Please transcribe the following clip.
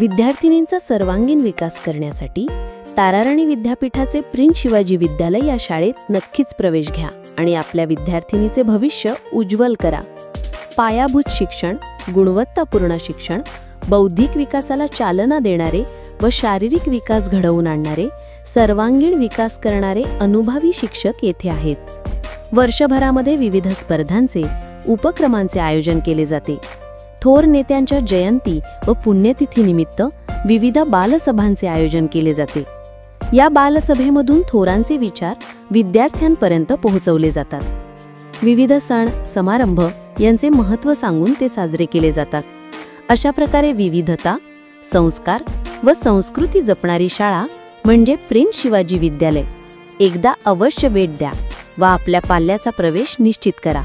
विद्यार्थिनींचा सर्वांगीण विकास करण्यासाठी ताराराणी विद्यापीठाचे प्रिन्स शिवाजी विद्यालय या शाळेत नक्कीच प्रवेश घ्या आणि आपल्या विद्यार्थिनीचे भविष्य उज्ज्वल करा। पायाभूत शिक्षण, गुणवत्तापूर्ण शिक्षण, बौद्धिक विकासाला चालना देणारे व शारीरिक विकास घडवून आणणारे, सर्वांगीण विकास करणारे अनुभवी शिक्षक येथे आहेत। वर्षभरामध्ये विविध स्पर्धांचे, उपक्रमांचे आयोजन केले जाते। थोर नेत्यांच्या जयंती व पुण्यतिथीनिमित्त विविध बालसभांचे आयोजन केले जाते। या बालसभेमधून थोरांचे विचार विद्यार्थ्यांपर्यंत पोहोचवले जातात। विविध सण समारंभ यांचे महत्त्व सांगून ते साजरे केले जातात। अशा प्रकारे विविधता, संस्कार व संस्कृती जपणारी शाळा म्हणजे प्रिन्स शिवाजी विद्यालय। एकदा अवश्य भेट द्या व आपल्या पाल्याचा प्रवेश निश्चित करा।